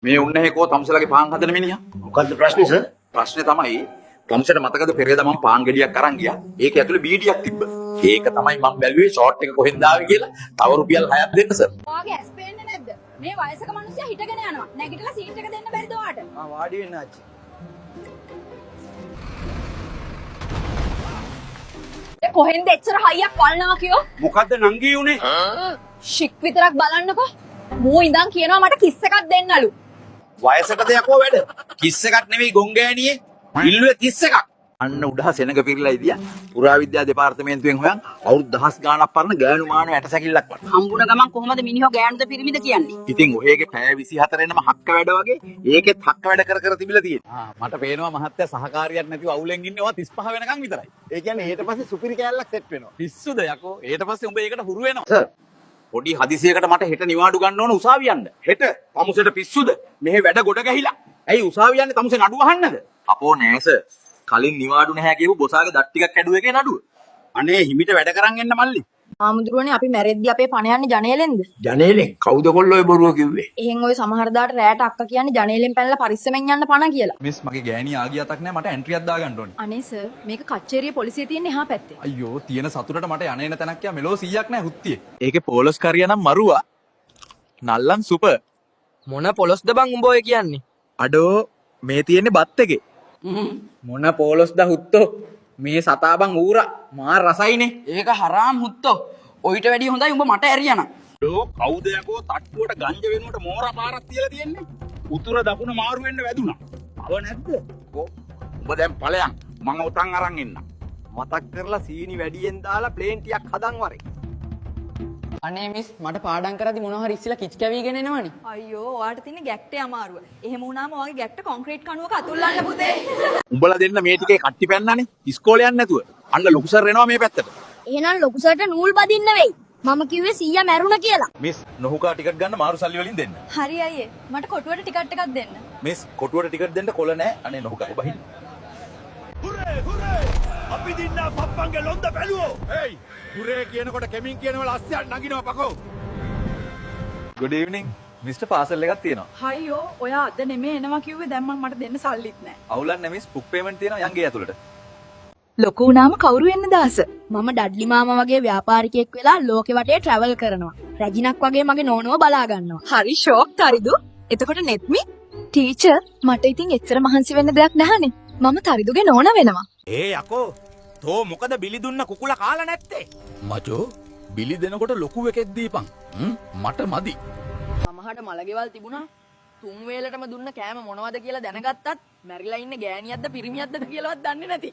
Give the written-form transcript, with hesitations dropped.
මේ උන්නේ කෝ තමුසලගේ පාන් හදන මිනිහා. මොකද්ද ප්‍රශ්නේ සර්? ප්‍රශ්නේ තමයි තමුසට මතකද පෙරේද මම පාන් ගෙඩියක් අරන් ගියා. ඒක ඇතුලේ බීඩියක් තිබ්බ. ඒක තමයි මම බැලුවේ ෂෝට් එක කොහෙන්ද ආවේ කියලා. තව රුපියල් 6ක් දෙන්න සර්. ඔයාගේ ඇස් පේන්නේ නැද්ද? මේ වයසක මිනිස්සයා හිටගෙන යනවා. නැගිටලා සීට් එක දෙන්න බැරිද ඔයාට? වාඩි වෙන්න ආච්චි. ඒ කොහෙන්ද එච්චර හයියක් වල්නවා කියෝ? මොකද්ද නංගී උනේ? ෂික් විතරක් බලන්නකෝ. මූ ඉඳන් කියනවා මට කිස් එකක් දෙන්නලු. වයසට දෙයක්ෝ වැඩ. කිස් එකක් නෙවෙයි ගොංගෑනියේ. ඉල්ලුවේ කිස් එකක්. අන්න උඩහ සෙනඟ පිරලා ඉදියා. පුරාවිද්‍යා දෙපාර්තමේන්තුවෙන් හොයන් අවුරුදු දහස් ගාණක් පරණ ගෑනු මානව ඇටසැකිල්ලක් වට. හම්බුන ගමන් කොහොමද මිනිහෝ ගෑනුද පිරිමිද කියන්නේ? ඉතින් ඔයගේ පැය 24 එන්නම හක්ක වැඩ වගේ ඒකෙත් හක්ක වැඩ කර කර තිබිලා තියෙනවා. මට පේනවා මහත්තයා සහකාරියක් නැතිව අවුලෙන් ඉන්නේ ඔයා 35 වෙනකන් විතරයි. ඒ කියන්නේ ඊට පස්සේ සුපිරි කෑල්ලක් සෙට් වෙනවා. පිස්සුද යකෝ? ඊට පස්සේ උඹ ඒකට හුරු වෙනවා. සර් පොඩි හදිසියකට මට හෙට නිවාඩු ගන්න ඕන උසාවි යන්න. හෙට තමුසෙට පිස්සුද? මෙහෙ වැඩ ගොඩ ගැහිලා. ඇයි උසාවි යන්නේ තමුසෙ නඩුව අහන්නද? අපෝ නෑ සර්. කලින් නිවාඩු නැහැ කියපු බොසාගේ දත් ටිකක් කැඩුව එකේ නඩුව. අනේ හිමිට වැඩ කරන් එන්න මල්ලි. ආමුදුරනේ අපි මැරෙද්දි අපේ පණ යන්නේ ජනේලෙන්ද? ජනේලෙන් කවුද කොල්ලෝ ඔය බොරුව කිව්වේ? එහෙන් ඔය සමහර දාට රැයට අක්ක කියන්නේ ජනේලෙන් පැනලා පරිස්සමෙන් යන්න පණ කියලා. මිස් මගේ ගෑණි ආගියතක් නෑ මට එන්ට්‍රියක් දාගන්න ඕනේ. අනේ සර් මේක කච්චේරිය පොලිසිය තියෙන එහා පැත්තේ. අයියෝ තියෙන සතුටට මට යන්න එන තැනක් යා මෙලෝ 100ක් නෑ හුත්තියේ. ඒකේ පොලොස් කරියා නම් මරුවා. නල්ලන් සුපර්. මොන පොලොස්ද බං උඹ ඔය කියන්නේ? අඩෝ මේ තියෙන්නේ බත් එකේ. මොන පොලොස්ද හුත්තෝ? මේ සතා බං ඌරා මාර රසයිනේ. ඒක හරාම් හුත්තෝ. ඔයිට වැඩිය හොඳයි උඹ මට ඇරියනම්. අඩෝ කවුද යකෝ තට්ටුවට ගංජ වෙනුවට මෝරා පාරක් තියලා තියෙන්නේ? උතුර දකුණ මාරු වෙන්න වැදුනා. අව නැද්ද? උඹ දැන් ඵලයන් මම උතන් අරන් එන්න. මතක් කරලා සීනි වැඩියෙන් දාලා ප්ලේන් ටිකක් හදන් වරේ. අනේ මිස් මට පාඩම් කරද්දි මොනවා හරි ඉස්සලා කිච් කැවිගෙන එනවනේ. අයියෝ ඔයාට තියෙන ගැක්ටේ අමාරුව. එහෙම වුණාම ඔයාගේ ගැක්ට කොන්ක්‍රීට් කණුවක අතුල්ලන්න පුතේ. උඹලා දෙන්න මේ ටිකේ කට්ටි පැන්නනේ. ඉස්කෝලේ යන්නේ නැතුව. අන්න ලොකු සර් එනවා මේ පැත්තට. එහෙනම් ලොකු සර්ට නූල් බදින්න වෙයි. මම කිව්වේ 100 මැරුණ කියලා. මිස් නොහුකා ටිකට් ගන්න මාරු සල්ලි වලින් දෙන්න. හරි අයියේ. මට කොටුවට ටිකට් එකක් දෙන්න. මිස් කොටුවට ටිකට් දෙන්න කොළ නැහැ. අනේ නොහුකා බහින්න. හුරේ හුරේ අපි දින්නා පප්පන්ගේ ලොන්ද බැලුවෝ. හේයි හුරේ කියනකොට කෙමින් කියනවල අස්සයන් නගිනවා පකෝ. good evening. මිස්ටර් පාසල් එකක් තියෙනවා. හයියෝ ඔයා අද නෙමෙයි එනවා කිව්වේ දැන් මට දෙන්න සල්ලිත් නැහැ. අවුලක් නැහැ මිස් බුක් පේමන්ට් තියෙනවා යන්ගේ ඇතුළට. ලොකු වුණාම කවුරු වෙන්නද ආස? මම ඩඩ්ලි මාමා වගේ ව්‍යාපාරිකයෙක් වෙලා ලෝකෙ වටේ ට්‍රැවල් කරනවා. රැජිනක් වගේ මගේ නෝනව බලා ගන්නවා. හරි ෂෝක් තරිදු. එතකොට නෙත්මි ටීචර් මට ඉතින් එච්චර මහන්සි වෙන්න දෙයක් නැහනේ. මම තරිදුගේ නෝන වෙනවා. ඒ යකෝ තෝ මොකද බිලි දුන්න කුකුලා කාලා නැත්තේ? මචෝ බිලි දෙනකොට ලොකු එකෙක් දීපන්. මට මදි. සමහරට මලගෙවල් තිබුණා. තුන් වේලටම දුන්න කෑම මොනවද කියලා දැනගත්තත් මැරිලා ඉන්නේ ගෑණියක්ද පිරිමියක්ද කියලාවත් දන්නේ නැති.